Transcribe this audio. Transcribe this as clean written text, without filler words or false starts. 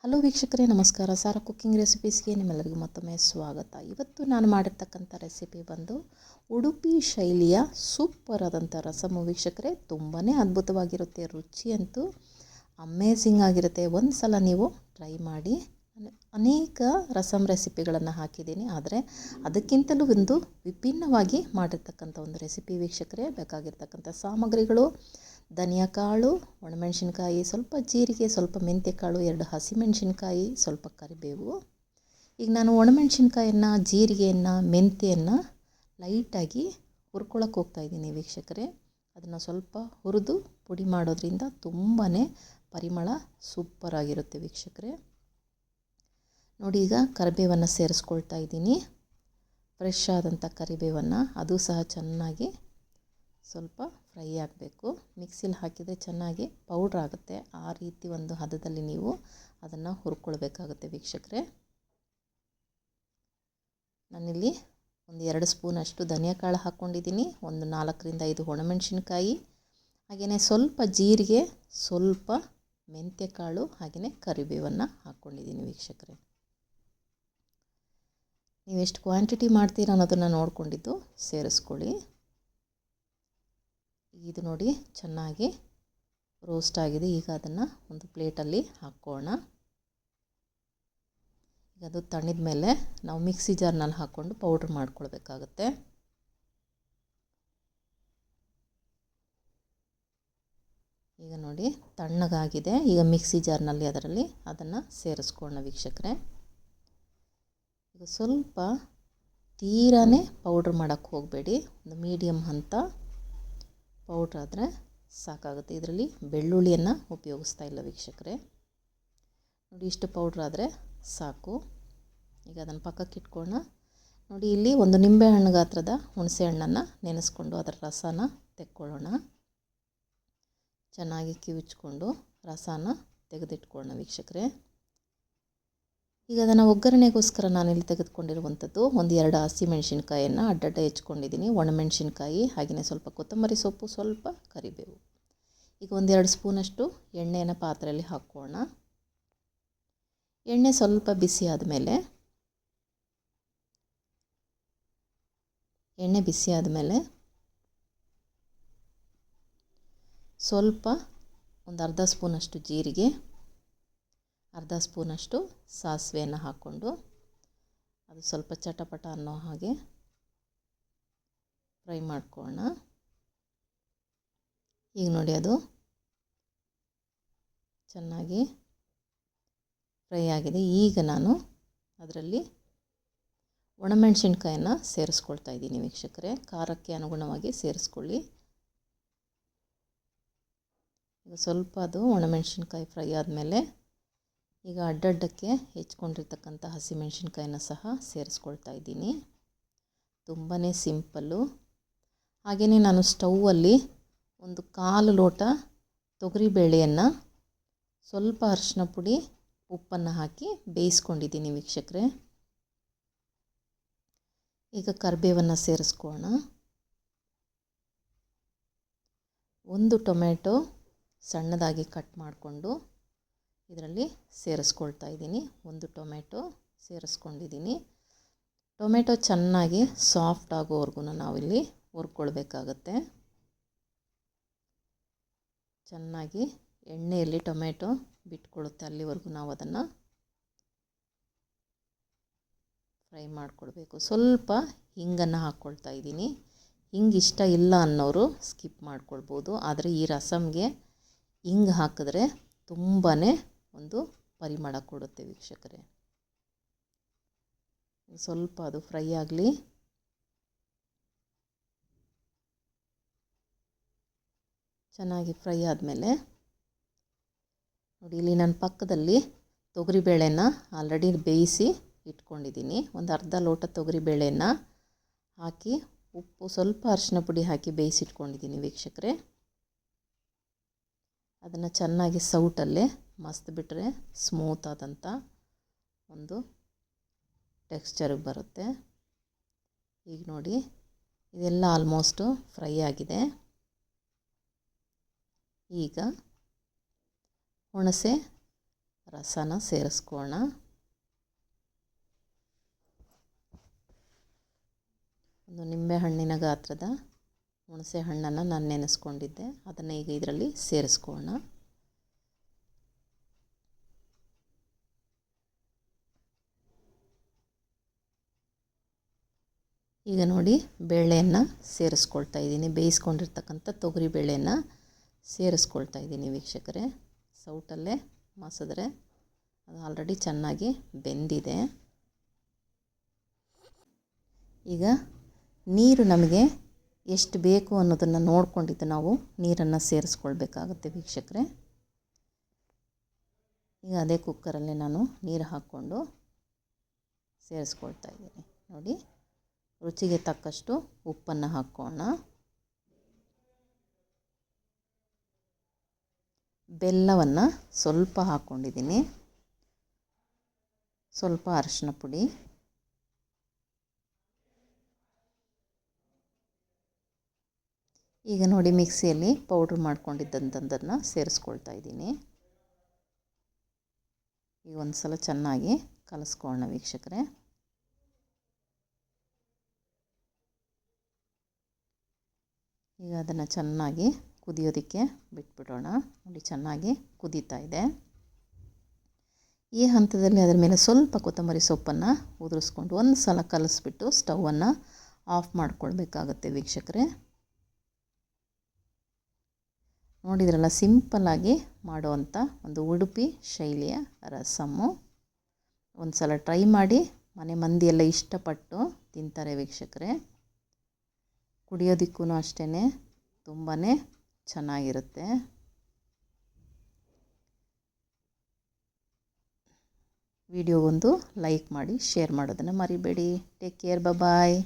Hello ವೀಕ್ಷಕರೇ, ನಮಸ್ಕಾರ. Sara cooking ರೆಸಿಪೀಸ್ಗೆ ನಿಮ್ಮೆಲ್ಲರಿಗೂ ಮತ್ತೊಮ್ಮೆ ಸ್ವಾಗತ. ಇವತ್ತು ನಾನು ಮಾಡಿರ್ತಕ್ಕಂಥ ರೆಸಿಪಿ ಬಂದು ಉಡುಪಿ ಶೈಲಿಯ ಸೂಪರ್ ಆದಂಥ ರಸಮು ವೀಕ್ಷಕರೇ. ತುಂಬಾ ಅದ್ಭುತವಾಗಿರುತ್ತೆ, ರುಚಿಯಂತೂ ಅಮೇಝಿಂಗ್ ಆಗಿರುತ್ತೆ. ಒಂದು ಸಲ ನೀವು ಟ್ರೈ ಮಾಡಿ. ಅನೇಕ ರಸಮ್ ರೆಸಿಪಿಗಳನ್ನು ಹಾಕಿದ್ದೀನಿ, ಆದರೆ ಅದಕ್ಕಿಂತಲೂ ಒಂದು ವಿಭಿನ್ನವಾಗಿ ಮಾಡಿರ್ತಕ್ಕಂಥ ಒಂದು ರೆಸಿಪಿ ವೀಕ್ಷಕರೇ. ಬೇಕಾಗಿರ್ತಕ್ಕಂಥ ಸಾಮಗ್ರಿಗಳು: ಧನಿಯಾ ಕಾಳು, ಒಣಮೆಣಸಿನ್ಕಾಯಿ, ಸ್ವಲ್ಪ ಜೀರಿಗೆ, ಸ್ವಲ್ಪ ಮೆಂತ್ಯಕಾಳು, 2 ಹಸಿಮೆಣಸಿನ್ಕಾಯಿ, ಸ್ವಲ್ಪ ಕರಿಬೇವು. ಈಗ ನಾನು ಒಣಮೆಣಸಿನ್ಕಾಯನ್ನು, ಜೀರಿಗೆಯನ್ನು, ಮೆಂತ್ಯವನ್ನು ಲೈಟಾಗಿ ಹುರ್ಕೊಳ್ಳೋಕೆ ಹೋಗ್ತಾಯಿದ್ದೀನಿ ವೀಕ್ಷಕರೇ. ಅದನ್ನು ಸ್ವಲ್ಪ ಹುರಿದು ಪುಡಿ ಮಾಡೋದ್ರಿಂದ ತುಂಬಾ ಪರಿಮಳ ಸೂಪರಾಗಿರುತ್ತೆ ವೀಕ್ಷಕರೇ. ನೋಡಿ, ಈಗ ಕರಿಬೇವನ್ನು ಸೇರಿಸ್ಕೊಳ್ತಾ ಇದ್ದೀನಿ. ಫ್ರೆಶ್ ಆದಂಥ ಕರಿಬೇವನ್ನು, ಅದು ಸಹ ಚೆನ್ನಾಗಿ ಸ್ವಲ್ಪ ಫ್ರೈ ಆಗಬೇಕು. ಮಿಕ್ಸಿಲಿ ಹಾಕಿದರೆ ಚೆನ್ನಾಗಿ ಪೌಡ್ರ್ ಆಗುತ್ತೆ. ಆ ರೀತಿ ಒಂದು ಹದದಲ್ಲಿ ನೀವು ಅದನ್ನು ಹುರ್ಕೊಳ್ಬೇಕಾಗುತ್ತೆ ವೀಕ್ಷಕರೇ. ನಾನಿಲ್ಲಿ ಒಂದು 2 ಸ್ಪೂನಷ್ಟು ಧನಿಯಾ ಕಾಳು ಹಾಕ್ಕೊಂಡಿದ್ದೀನಿ, ಒಂದು 4ರಿಂದ 5 ಒಣಮೆಣಸಿನ್ಕಾಯಿ, ಹಾಗೆಯೇ ಸ್ವಲ್ಪ ಜೀರಿಗೆ, ಸ್ವಲ್ಪ ಮೆಂತ್ಯಕಾಳು, ಹಾಗೆಯೇ ಕರಿಬೇವನ್ನು ಹಾಕ್ಕೊಂಡಿದ್ದೀನಿ ವೀಕ್ಷಕರೇ. ನೀವು ಎಷ್ಟು ಕ್ವಾಂಟಿಟಿ ಮಾಡ್ತೀರ ಅನ್ನೋದನ್ನು ನೋಡಿಕೊಂಡಿದ್ದು ಸೇರಿಸ್ಕೊಳ್ಳಿ. ಇದು ನೋಡಿ ಚೆನ್ನಾಗಿ ರೋಸ್ಟ್ ಆಗಿದೆ. ಈಗ ಅದನ್ನು ಒಂದು ಪ್ಲೇಟಲ್ಲಿ ಹಾಕ್ಕೋಣ. ಈಗ ಅದು ತಣಿದ ಮೇಲೆ ನಾವು ಮಿಕ್ಸಿ ಜಾರ್ನಲ್ಲಿ ಹಾಕ್ಕೊಂಡು ಪೌಡ್ರ್ ಮಾಡ್ಕೊಳ್ಬೇಕಾಗತ್ತೆ. ಈಗ ನೋಡಿ ತಣ್ಣಗಾಗಿದೆ. ಈಗ ಮಿಕ್ಸಿ ಜಾರ್ನಲ್ಲಿ ಅದನ್ನು ಸೇರಿಸ್ಕೊಳ್ಳೋಣ ವೀಕ್ಷಕರೇ. ಈಗ ಸ್ವಲ್ಪ ತೀರಾನೇ ಪೌಡ್ರ್ ಮಾಡೋಕ್ಕೆ ಹೋಗಬೇಡಿ, ಒಂದು ಮೀಡಿಯಮ್ ಹಂತ ಪೌಡ್ರ್ ಆದರೆ ಸಾಕಾಗುತ್ತೆ. ಇದರಲ್ಲಿ ಬೆಳ್ಳುಳ್ಳಿಯನ್ನು ಉಪಯೋಗಿಸ್ತಾ ಇಲ್ಲ ವೀಕ್ಷಕರೇ. ನೋಡಿ, ಇಷ್ಟು ಪೌಡ್ರ್ ಆದರೆ ಸಾಕು. ಈಗ ಅದನ್ನು ಪಕ್ಕಕ್ಕೆ ಇಟ್ಕೊಳ್ಳೋಣ. ನೋಡಿ, ಇಲ್ಲಿ ಒಂದು ನಿಂಬೆಹಣ್ಣು ಗಾತ್ರದ ಹುಣಸೆ ಹಣ್ಣನ್ನು ನೆನೆಸ್ಕೊಂಡು ಅದರ ರಸನ ತೆಕ್ಕೊಳ್ಳೋಣ. ಚೆನ್ನಾಗಿ ಕಿವುಚ್ಕೊಂಡು ರಸನ ತೆಗೆದಿಟ್ಕೊಳ್ಳೋಣ ವೀಕ್ಷಕರೇ. ಈಗ ಅದನ್ನು ಒಗ್ಗರಣೆಗೋಸ್ಕರ ನಾನಿಲ್ಲಿ ತೆಗೆದುಕೊಂಡಿರುವಂಥದ್ದು ಒಂದು 2 ಹಸಿಮೆಣಸಿನ್ಕಾಯಿಯನ್ನು ಅಡ್ಡಡ್ಡ ಹೆಚ್ಕೊಂಡಿದ್ದೀನಿ, ಒಣಮೆಣಸಿನ್ಕಾಯಿ, ಹಾಗೆಯೇ ಸ್ವಲ್ಪ ಕೊತ್ತಂಬರಿ ಸೊಪ್ಪು, ಸ್ವಲ್ಪ ಕರಿಬೇವು. ಈಗ ಒಂದು 2 ಸ್ಪೂನಷ್ಟು ಎಣ್ಣೆಯನ್ನು ಪಾತ್ರೆಯಲ್ಲಿ ಹಾಕ್ಕೊಳ್ಳೋಣ. ಎಣ್ಣೆ ಸ್ವಲ್ಪ ಬಿಸಿ ಆದಮೇಲೆ ಸ್ವಲ್ಪ ಒಂದು ಅರ್ಧ ಸ್ಪೂನಷ್ಟು ಜೀರಿಗೆ, ಅರ್ಧ ಸ್ಪೂನಷ್ಟು ಸಾಸಿವೆಯನ್ನು ಹಾಕ್ಕೊಂಡು ಅದು ಸ್ವಲ್ಪ ಚಟಪಟ ಅನ್ನೋ ಹಾಗೆ ಫ್ರೈ ಮಾಡ್ಕೊಳ್ಳೋಣ. ಈಗ ನೋಡಿ, ಅದು ಚೆನ್ನಾಗಿ ಫ್ರೈ ಆಗಿದೆ. ಈಗ ನಾನು ಅದರಲ್ಲಿ ಒಣಮೆಣಸಿನ್ಕಾಯನ್ನು ಸೇರಿಸ್ಕೊಳ್ತಾ ಇದ್ದೀನಿ ವೀಕ್ಷಕರೇ. ಖಾರಕ್ಕೆ ಅನುಗುಣವಾಗಿ ಸೇರಿಸ್ಕೊಳ್ಳಿ. ಈಗ ಸ್ವಲ್ಪ ಅದು ಒಣಮೆಣಸಿನ್ಕಾಯಿ ಫ್ರೈ ಆದಮೇಲೆ ಈಗ ಅಡ್ಡಡ್ಡಕ್ಕೆ ಹೆಚ್ಕೊಂಡಿರ್ತಕ್ಕಂಥ ಹಸಿಮೆಣಸಿನ್ಕಾಯಿನ ಸಹ ಸೇರಿಸ್ಕೊಳ್ತಾ ಇದ್ದೀನಿ. ತುಂಬಾ ಸಿಂಪಲ್ಲು. ಹಾಗೆಯೇ ನಾನು ಸ್ಟೌವಲ್ಲಿ ಒಂದು 1/4 ಲೋಟ ತೊಗರಿಬೇಳೆಯನ್ನು ಸ್ವಲ್ಪ ಅರಿಶಿನ ಪುಡಿ, ಉಪ್ಪನ್ನು ಹಾಕಿ ಬೇಯಿಸ್ಕೊಂಡಿದ್ದೀನಿ ವೀಕ್ಷಕರೇ. ಈಗ ಕರಿಬೇವನ್ನು ಸೇರಿಸ್ಕೊಳ್ಳೋಣ. ಒಂದು ಟೊಮೆಟೊ ಸಣ್ಣದಾಗಿ ಕಟ್ ಮಾಡಿಕೊಂಡು ಇದರಲ್ಲಿ ಸೇರಿಸ್ಕೊಳ್ತಾ ಇದ್ದೀನಿ. ಒಂದು ಟೊಮೆಟೊ ಸೇರಿಸ್ಕೊಂಡಿದ್ದೀನಿ. ಟೊಮೆಟೊ ಚೆನ್ನಾಗಿ ಸಾಫ್ಟ್ ಆಗೋವರೆಗೂ ನಾವಿಲ್ಲಿ ಹುರ್ಕೊಳ್ಬೇಕಾಗತ್ತೆ. ಚೆನ್ನಾಗಿ ಎಣ್ಣೆಯಲ್ಲಿ ಟೊಮೆಟೊ ಬಿಟ್ಕೊಳ್ಳುತ್ತೆ, ಅಲ್ಲಿವರೆಗೂ ನಾವು ಅದನ್ನು ಫ್ರೈ ಮಾಡಿಕೊಳ್ಬೇಕು. ಸ್ವಲ್ಪ ಹಿಂಗನ್ನು ಹಾಕ್ಕೊಳ್ತಾ ಇದ್ದೀನಿ. ಹಿಂಗೆ ಇಷ್ಟ ಇಲ್ಲ ಅನ್ನೋರು ಸ್ಕಿಪ್ ಮಾಡ್ಕೊಳ್ಬೋದು, ಆದರೆ ಈ ರಸಮ್ಗೆ ಹಿಂಗೆ ಹಾಕಿದ್ರೆ ತುಂಬಾ ಒಂದು ಪರಿಮಳ ಕೊಡುತ್ತೆ ವೀಕ್ಷಕರೇ. ಸ್ವಲ್ಪ ಅದು ಫ್ರೈ ಆಗಲಿ. ಚೆನ್ನಾಗಿ ಫ್ರೈ ಆದಮೇಲೆ ನೋಡಿ, ಇಲ್ಲಿ ನಾನು ಪಕ್ಕದಲ್ಲಿ ತೊಗರಿಬೇಳೆನ ಆಲ್ರೆಡಿ ಬೇಯಿಸಿ ಇಟ್ಕೊಂಡಿದ್ದೀನಿ. ಒಂದು ಅರ್ಧ ಲೋಟ ತೊಗರಿಬೇಳೆಯನ್ನು ಹಾಕಿ ಉಪ್ಪು, ಸ್ವಲ್ಪ ಅರಿಶಿನ ಪುಡಿ ಹಾಕಿ ಬೇಯಿಸಿಟ್ಕೊಂಡಿದ್ದೀನಿ ವೀಕ್ಷಕರೇ. ಅದನ್ನು ಚೆನ್ನಾಗಿ ಸೌಟಲ್ಲೇ ಮಸ್ತ್ ಸ್ಮೂತ್ ಆದಂಥ ಒಂದು ಟೆಕ್ಸ್ಚರಿಗೆ ಬರುತ್ತೆ. ಈಗ ನೋಡಿ, ಇದೆಲ್ಲ ಆಲ್ಮೋಸ್ಟು ಫ್ರೈ ಆಗಿದೆ. ಈಗ ಹುಣಸೆ ರಸನ ಸೇರಿಸ್ಕೊಳ್ಳೋಣ. ಒಂದು ನಿಂಬೆಹಣ್ಣಿನ ಗಾತ್ರದ ಹುಣಸೆ ಹಣ್ಣನ್ನು ನಾನು ನೆನೆಸ್ಕೊಂಡಿದ್ದೆ, ಅದನ್ನು ಈಗ ಇದರಲ್ಲಿ ಸೇರಿಸ್ಕೊಳ್ಳೋಣ. ಈಗ ನೋಡಿ ಬೇಳೆಯನ್ನು ಸೇರಿಸ್ಕೊಳ್ತಾ ಇದ್ದೀನಿ. ಬೇಯಿಸ್ಕೊಂಡಿರ್ತಕ್ಕಂಥ ತೊಗರಿ ಬೇಳೆಯನ್ನು ಸೇರಿಸ್ಕೊಳ್ತಾ ಇದ್ದೀನಿ ವೀಕ್ಷಕರೇ. ಸೌಟಲ್ಲೇ ಮಸಿದ್ರೆ ಅದು ಆಲ್ರೆಡಿ ಚೆನ್ನಾಗಿ ಬೆಂದಿದೆ. ಈಗ ನೀರು ನಮಗೆ ಎಷ್ಟು ಬೇಕು ಅನ್ನೋದನ್ನು ನೋಡ್ಕೊಂಡಿದ್ದು ನಾವು ನೀರನ್ನು ಸೇರಿಸ್ಕೊಳ್ಬೇಕಾಗುತ್ತೆ ವೀಕ್ಷಕರೇ. ಈಗ ಅದೇ ಕುಕ್ಕರಲ್ಲಿ ನಾನು ನೀರು ಹಾಕ್ಕೊಂಡು ಸೇರಿಸ್ಕೊಳ್ತಾ ಇದ್ದೀನಿ. ನೋಡಿ, ರುಚಿಗೆ ತಕ್ಕಷ್ಟು ಉಪ್ಪನ್ನು ಹಾಕೋಣ. ಬೆಲ್ಲವನ್ನು ಸ್ವಲ್ಪ ಹಾಕ್ಕೊಂಡಿದ್ದೀನಿ. ಸ್ವಲ್ಪ ಅರಿಶಿನ ಪುಡಿ, ಈಗ ನೋಡಿ ಮಿಕ್ಸಿಯಲ್ಲಿ ಪೌಡ್ರ್ ಮಾಡ್ಕೊಂಡಿದ್ದಂಥದ್ದನ್ನು ಸೇರಿಸ್ಕೊಳ್ತಾ ಇದ್ದೀನಿ. ಈಗ ಒಂದು ಸಲ ಚೆನ್ನಾಗಿ ಕಲಿಸ್ಕೊಳ್ಳೋಣ ವೀಕ್ಷಕರೇ. ಈಗ ಅದನ್ನು ಚೆನ್ನಾಗಿ ಕುದಿಯೋದಕ್ಕೆ ಬಿಟ್ಬಿಡೋಣ. ನೋಡಿ ಚೆನ್ನಾಗಿ ಕುದೀತಾ ಇದೆ. ಈ ಹಂತದಲ್ಲಿ ಅದರ ಮೇಲೆ ಸ್ವಲ್ಪ ಕೊತ್ತಂಬರಿ ಸೊಪ್ಪನ್ನು ಉದುರಿಸ್ಕೊಂಡು ಒಂದು ಸಲ ಕಲಿಸ್ಬಿಟ್ಟು ಸ್ಟವನ್ನು ಆಫ್ ಮಾಡ್ಕೊಳ್ಬೇಕಾಗತ್ತೆ ವೀಕ್ಷಕರೇ. ನೋಡಿದ್ರಲ್ಲ, ಸಿಂಪಲ್ಲಾಗಿ ಮಾಡುವಂಥ ಒಂದು ಉಡುಪಿ ಶೈಲಿಯ ರಸಮ್ಮು. ಒಂದು ಸಲ ಟ್ರೈ ಮಾಡಿ, ಮನೆ ಮಂದಿಯೆಲ್ಲ ಇಷ್ಟಪಟ್ಟು ತಿಂತಾರೆ ವೀಕ್ಷಕರೇ. ಕುಡಿಯೋದಕ್ಕೂ ಅಷ್ಟೇ ತುಂಬಾ ಚೆನ್ನಾಗಿರುತ್ತೆ. ವಿಡಿಯೋಗೊಂದು ಲೈಕ್ ಮಾಡಿ, ಶೇರ್ ಮಾಡೋದನ್ನು ಮರಿಬೇಡಿ. ಟೇಕ್ ಕೇರ್, ಬಾಯ್.